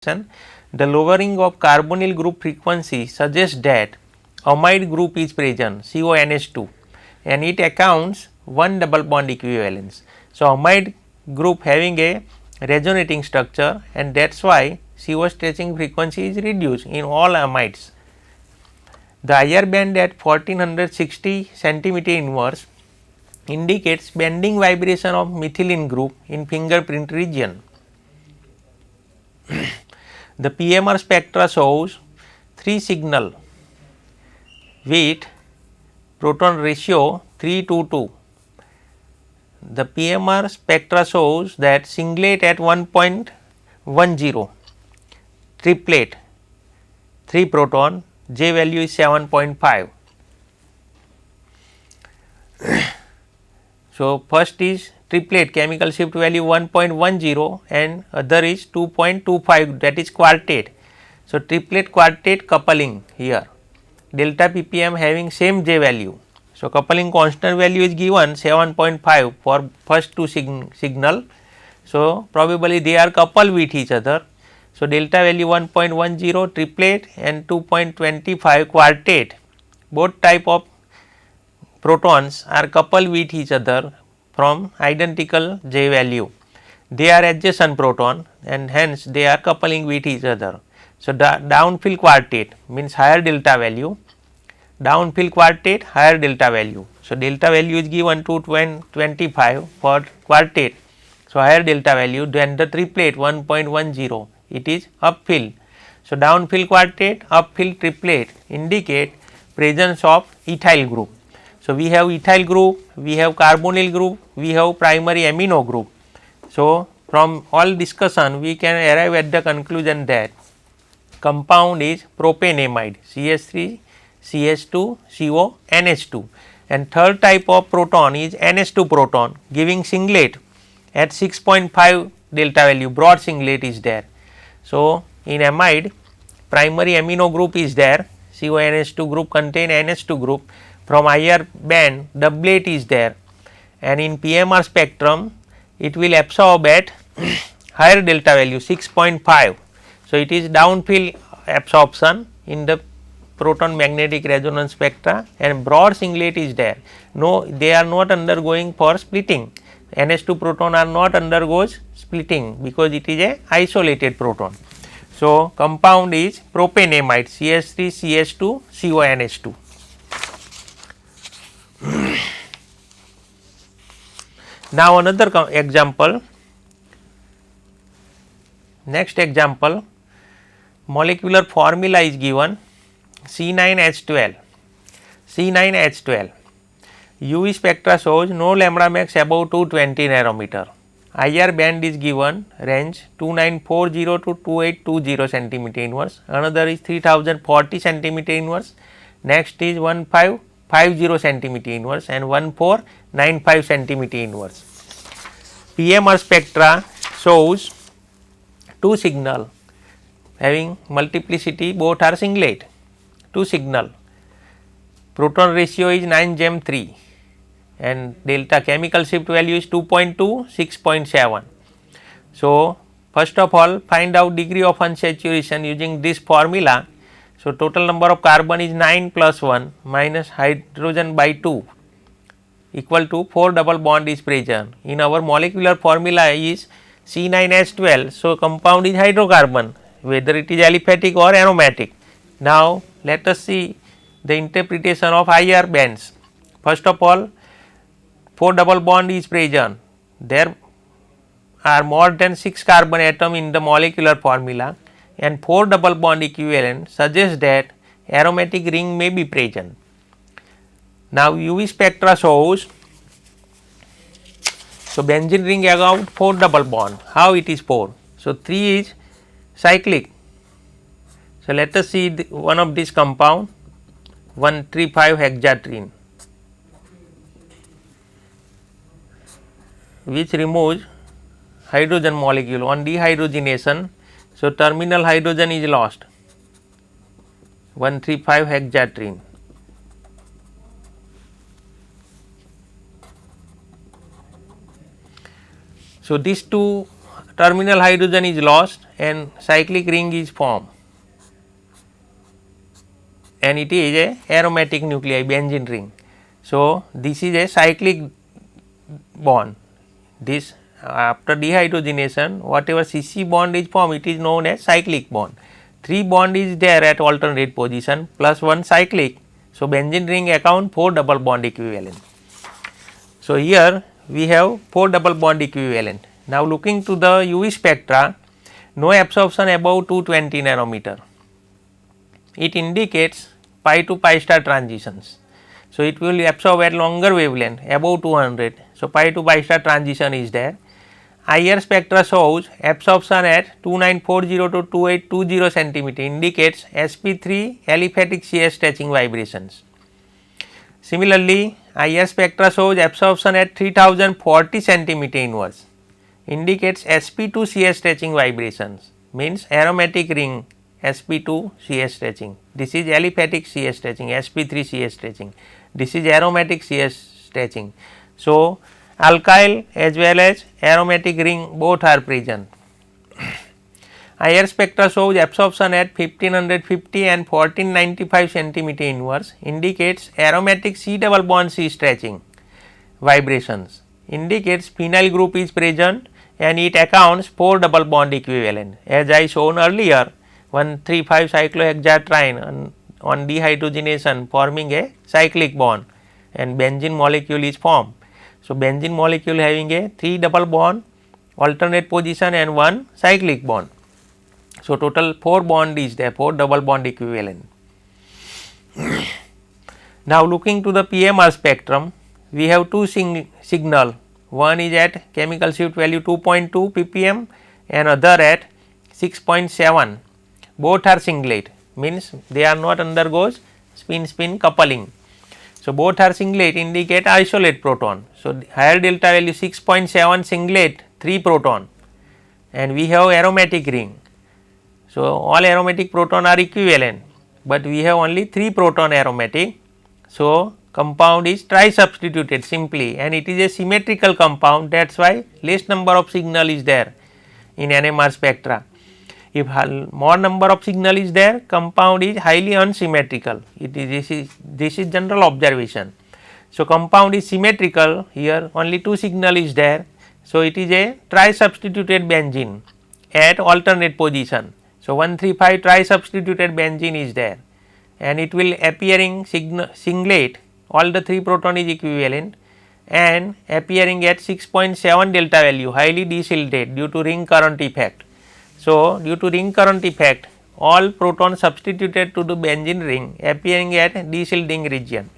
the lowering of carbonyl group frequency suggests that amide group is present CONH2 and it accounts one double bond equivalence. So, amide group having a resonating structure and that is why CO stretching frequency is reduced in all amides. The IR band at 1460 centimeter inverse indicates bending vibration of methylene group in fingerprint region. The PMR spectra shows 3 signal with proton ratio 3 to 2. The PMR spectra shows that singlet at 1.10, triplet 3 proton, J value is 7.5. So, first is triplet chemical shift value 1.10 and other is 2.25, that is quartet. So, triplet quartet coupling here, delta ppm having same J value. So, coupling constant value is given 7.5 for first two signal. So, probably they are coupled with each other. So, delta value 1.10 triplet and 2.25 quartet, both type of protons are coupled with each other from identical J value. They are adjacent proton and hence they are coupling with each other. So, the downfill quartet means higher delta value, downfill quartet higher delta value. So, delta value is given to 25 for quartet. So, higher delta value than the triplet 1.10, it is upfill. So, downfill quartet, upfill triplet indicate presence of ethyl group. So, we have ethyl group, we have carbonyl group, we have primary amino group. So, from all discussion we can arrive at the conclusion that compound is propanamide CH3 CH2 CO NH2 and third type of proton is NH2 proton giving singlet at 6.5 delta value, broad singlet is there. So, in amide primary amino group is there, CONH2 group contain NH2 group, from IR band doublet is there and in PMR spectrum it will absorb at higher delta value 6.5. So, it is downfill absorption in the proton magnetic resonance spectra and broad singlet is there. No, they are not undergoing for splitting, NH2 proton are not undergoes splitting because it is a isolated proton. So, compound is propanamide CH3 CH2 CONH2. Now, another example, next example, molecular formula is given C9H12, C9H12, UV spectra shows no lambda max above 220 nanometer, IR band is given range 2940 to 2820 centimeter inverse, another is 3040 centimeter inverse, next is 1550 centimeter inverse and 1495 centimeter inverse. PMR spectra shows two signal having multiplicity, both are singlet, two signal, proton ratio is 9 and delta chemical shift value is 2.2 6.7. So, first of all find out degree of unsaturation using this formula. So, total number of carbon is 9 plus 1 minus hydrogen by 2 equal to 4 double bond is present. In our molecular formula is C9H12. So, compound is hydrocarbon whether it is aliphatic or aromatic. Now, let us see the interpretation of IR bands. First of all 4 double bond is present, there are more than 6 carbon atom in the molecular formula and 4 double bond equivalent suggests that aromatic ring may be present. Now, UV spectra shows, so benzene ring about 4 double bond, how it is 4? So, 3 is cyclic. So, let us see one of this compound 135 hexatrine which removes hydrogen molecule on dehydrogenation. So, terminal hydrogen is lost 135 hexatrine. So, these two terminal hydrogen is lost and cyclic ring is formed, and it is a aromatic nuclei benzene ring. So, this is a cyclic bond. This after dehydrogenation whatever CC bond is formed, it is known as cyclic bond. 3 bond is there at alternate position plus 1 cyclic. So, benzene ring account 4 double bond equivalent. So, here we have 4 double bond equivalent. Now, looking to the UV spectra, no absorption above 220 nanometer. It indicates pi to pi star transitions. So, it will absorb at longer wavelength above 200. So, pi to pi star transition is there. IR spectra shows absorption at 2940 to 2820 centimeter, indicates sp3 aliphatic CS stretching vibrations. Similarly, IR spectra shows absorption at 3040 centimeter inverse, indicates sp2 CS stretching vibrations, means aromatic ring sp2 CS stretching. This is aliphatic CS stretching, sp3 CS stretching. This is aromatic CS stretching. So, alkyl as well as aromatic ring both are present. IR spectra shows absorption at 1550 and 1495 centimeter inverse, indicates aromatic C double bond C stretching vibrations, indicates phenyl group is present, and it accounts 4 double bond equivalent. As I shown earlier, 1,3,5 cyclohexatriene on dehydrogenation forming a cyclic bond and benzene molecule is formed. So, benzene molecule having a 3 double bond alternate position and 1 cyclic bond. So, total 4 bond is there, 4 double bond equivalent. Now, looking to the PMR spectrum, we have 2 signal, one is at chemical shift value 2.2 ppm and other at 6.7, both are singlet, means they are not undergoes spin coupling. So, both are singlet, indicate isolate proton. So, higher delta value 6.7 singlet 3 proton, and we have aromatic ring. So, all aromatic proton are equivalent, but we have only 3 proton aromatic. So, compound is tri-substituted simply, and it is a symmetrical compound, that is why less number of signal is there in NMR spectra. If more number of signal is there, compound is highly unsymmetrical. This is general observation. So, compound is symmetrical, here only 2 signal is there. So, it is a tri-substituted benzene at alternate position. So, 135 tri-substituted benzene is there, and it will appearing singlet, all the 3 proton is equivalent and appearing at 6.7 delta value, highly desilted due to ring current effect. So, due to ring current effect, all protons substituted to the benzene ring appearing at desilting region.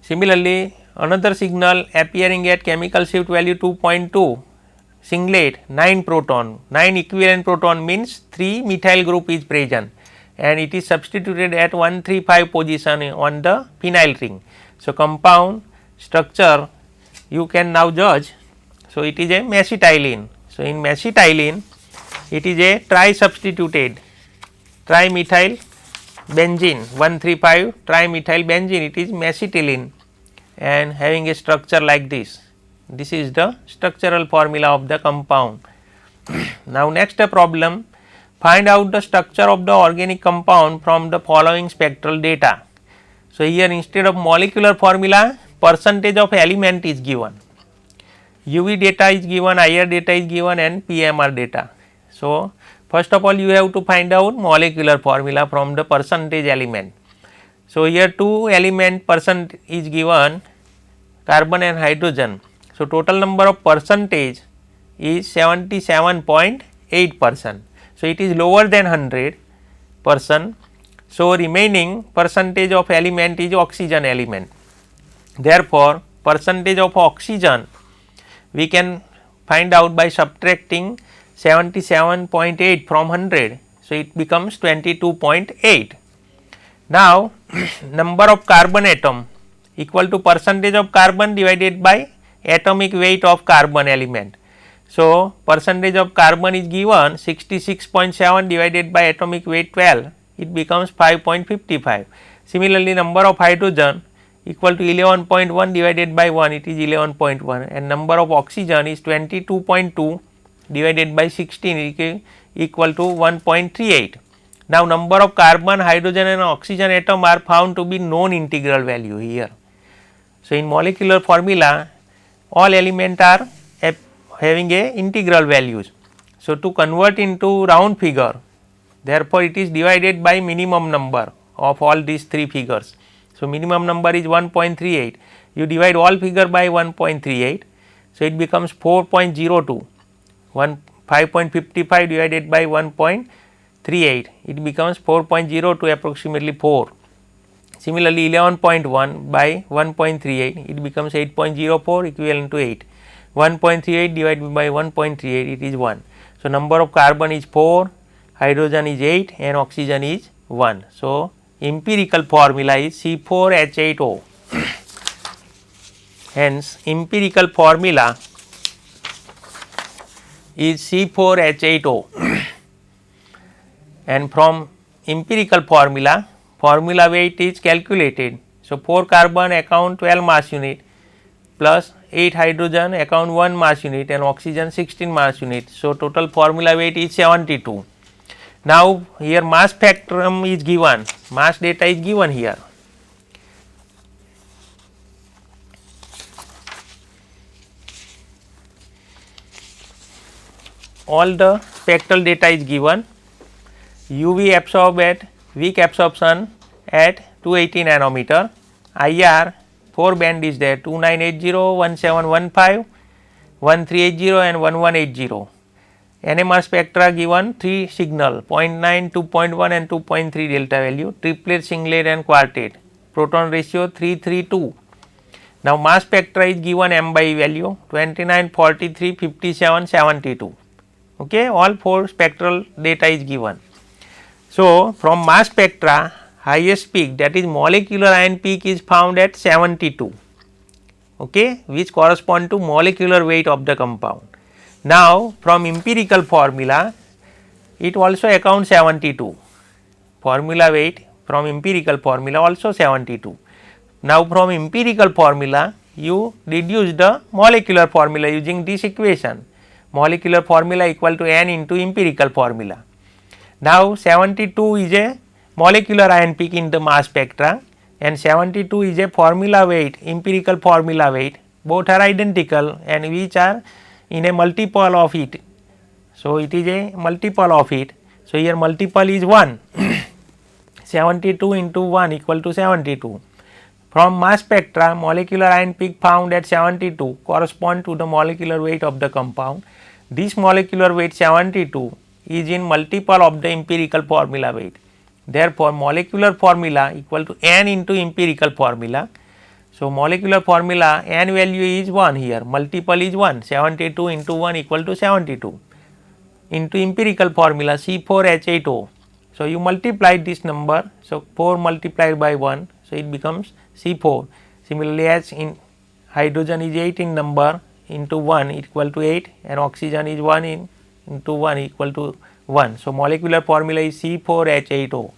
Similarly, another signal appearing at chemical shift value 2.2 singlet 9 proton, 9 equivalent proton means 3 methyl group is present, and it is substituted at 135 position on the phenyl ring. So, compound structure you can now judge. So, it is a mesitylene. So, in mesitylene it is a tri-substituted trimethyl benzene 135 trimethyl benzene, it is mesitylene and having a structure like this. This is the structural formula of the compound. Now, next problem, find out the structure of the organic compound from the following spectral data. So, here instead of molecular formula, percentage of element is given, UV data is given, IR data is given and PMR data. So, first of all you have to find out molecular formula from the percentage element. So, here 2 element percent is given, carbon and hydrogen. So, total number of percentage is 77.8%. So, it is lower than 100%. So, remaining percentage of element is oxygen element. Therefore, percentage of oxygen we can find out by subtracting 77.8 from 100. So, it becomes 22.8. Now, number of carbon atom equal to percentage of carbon divided by atomic weight of carbon element. So, percentage of carbon is given 66.7 divided by atomic weight 12, it becomes 5.55. Similarly, number of hydrogen equal to 11.1 divided by 1, it is 11.1, and number of oxygen is 22.2 divided by 16 equal to 1.38. Now number of carbon, hydrogen and oxygen atom are found to be known integral value here. So in molecular formula all elements are having a integral values. So to convert into round figure, therefore it is divided by minimum number of all these three figures. So minimum number is 1.38, you divide all figure by 1.38, so it becomes 4.02, 5.55 divided by 1.38, it becomes 4.02, approximately 4. Similarly 11.1 by 1.38, it becomes 8.04, equivalent to 8. 1.38 divided by 1.38, it is 1. So number of carbon is 4, hydrogen is 8 and oxygen is 1. So empirical formula is C4H8O. Hence empirical formula is C4H8O. And from empirical formula, formula weight is calculated. So 4 carbon account 12 mass unit plus 8 hydrogen account 1 mass unit and oxygen 16 mass unit. So total formula weight is 72. Now here mass spectrum is given, mass data is given here. All the spectral data is given. UV absorb at weak absorption at 280 nanometer, IR 4 band is there, 2980, 1715, 1380 and 1180. NMR spectra given 3 signal 0.9, 2.1 and 2.3 delta value, triplet, singlet and quartet, proton ratio 332. Now mass spectra is given M by value 29, 43, 57, 72. Okay, all 4 spectral data is given. So from mass spectra, highest peak, that is molecular ion peak, is found at 72, okay, which correspond to molecular weight of the compound. Now from empirical formula, it also accounts 72, formula weight from empirical formula also 72. Now from empirical formula you deduce the molecular formula using this equation, molecular formula equal to n into empirical formula. Now 72 is a molecular ion peak in the mass spectra and 72 is a formula weight, empirical formula weight, both are identical and which are in a multiple of it. So it is a multiple of it. So here multiple is 1, 72 into 1 equal to 72. From mass spectra, molecular ion peak found at 72 correspond to the molecular weight of the compound. This molecular weight 72 is in multiple of the empirical formula weight. Therefore molecular formula equal to n into empirical formula. So molecular formula n value is 1 here, multiple is 1, 72 into 1 equal to 72 into empirical formula C4H8O. So you multiply this number, so 4 multiplied by 1, so it becomes C4. Similarly as in hydrogen is 8 in number into 1 equal to 8 and oxygen is 1 into 1 equal to 1. So molecular formula is C4H8O.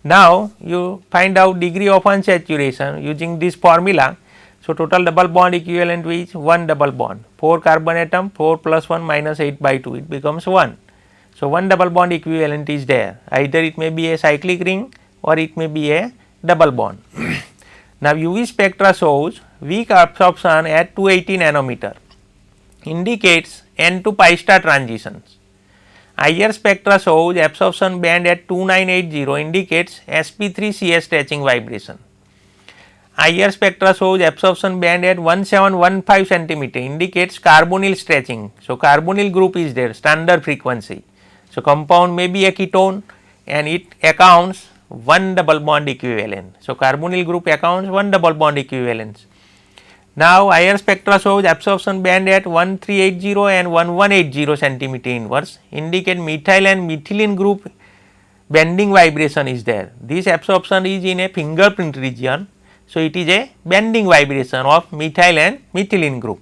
Now you find out degree of unsaturation using this formula. So total double bond equivalent is 1 double bond, 4 carbon atom, 4 plus 1 minus 8 by 2, it becomes 1. So 1 double bond equivalent is there, either it may be a cyclic ring or it may be a double bond. Now UV spectra shows weak absorption at 280 nanometer, indicates N to pi star transitions. IR spectra shows absorption band at 2980, indicates sp3 CS stretching vibration. IR spectra shows absorption band at 1715 centimeter, indicates carbonyl stretching. So carbonyl group is there, standard frequency. So compound may be a ketone and it accounts 1 double bond equivalent. So carbonyl group accounts 1 double bond equivalence. Now IR spectra shows absorption band at 1380 and 1180 centimeter inverse, indicate methyl and methylene group bending vibration is there. This absorption is in a fingerprint region, so it is a bending vibration of methyl and methylene group.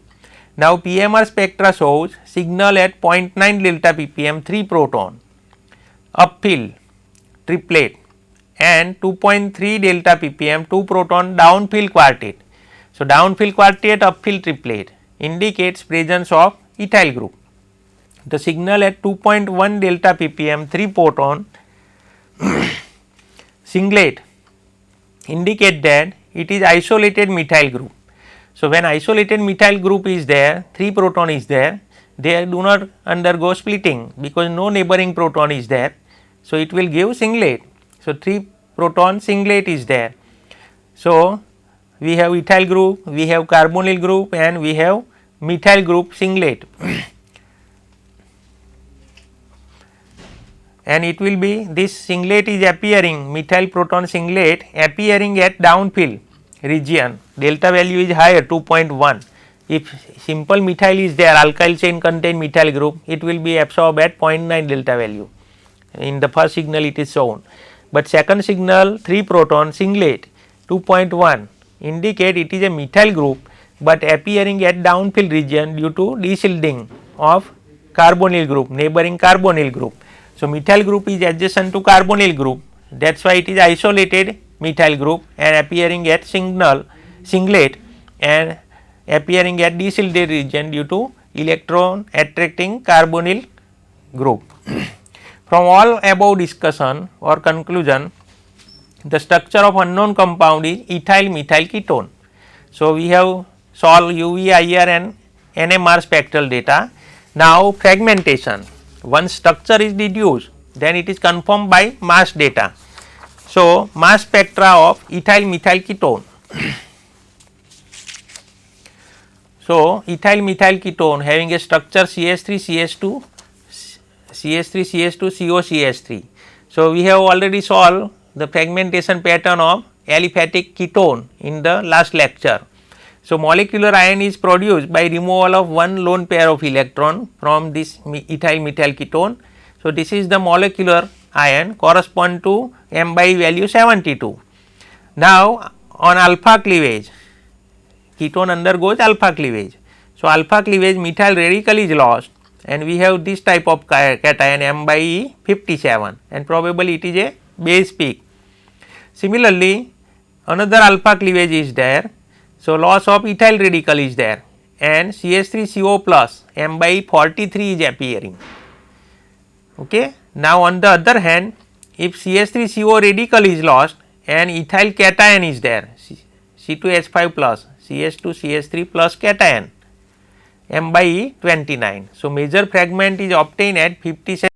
Now PMR spectra shows signal at 0.9 delta ppm 3 proton, upfill, triplet and 2.3 delta ppm 2 proton downfill quartet. So, downfill quartet upfill triplet indicates presence of ethyl group. The signal at 2.1 delta ppm 3 proton singlet indicate that it is isolated methyl group. So, when isolated methyl group is there, 3 proton is there, they do not undergo splitting because no neighboring proton is there. So, it will give singlet. So, 3 proton singlet is there. So, we have ethyl group, we have carbonyl group and we have methyl group singlet. And it will be this singlet is appearing, methyl proton singlet appearing at downfill region, delta value is higher 2.1. If simple methyl is there, alkyl chain contain methyl group, it will be absorbed at 0.9 delta value. In the first signal it is shown, but second signal 3 proton singlet 2.1 indicate it is a methyl group, but appearing at downfill region due to deshielding of carbonyl group, neighboring carbonyl group. So, methyl group is adjacent to carbonyl group, that is why it is isolated methyl group and appearing at singlet and appearing at deshielded region due to electron attracting carbonyl group. From all above discussion or conclusion, the structure of unknown compound is ethyl methyl ketone. So, we have solved UV, IR and NMR spectral data. Now, fragmentation. Once structure is deduced, then it is confirmed by mass data. So, mass spectra of ethyl methyl ketone. So, ethyl methyl ketone having a structure CH3 CH2 COCH3. So, we have already solved the fragmentation pattern of aliphatic ketone in the last lecture. So, molecular ion is produced by removal of one lone pair of electron from this ethyl methyl ketone. So, this is the molecular ion correspond to M by value 72. Now, on alpha cleavage, ketone undergoes alpha cleavage. So, alpha cleavage methyl radical is lost and we have this type of cation M by E 57 and probably it is a base peak. Similarly, another alpha cleavage is there. So, loss of ethyl radical is there and CH3CO plus M by 43 is appearing. Okay. Now, on the other hand, if CH3CO radical is lost and ethyl cation is there, C2H5 plus CH2CH3 plus cation M by E 29. So, major fragment is obtained at 57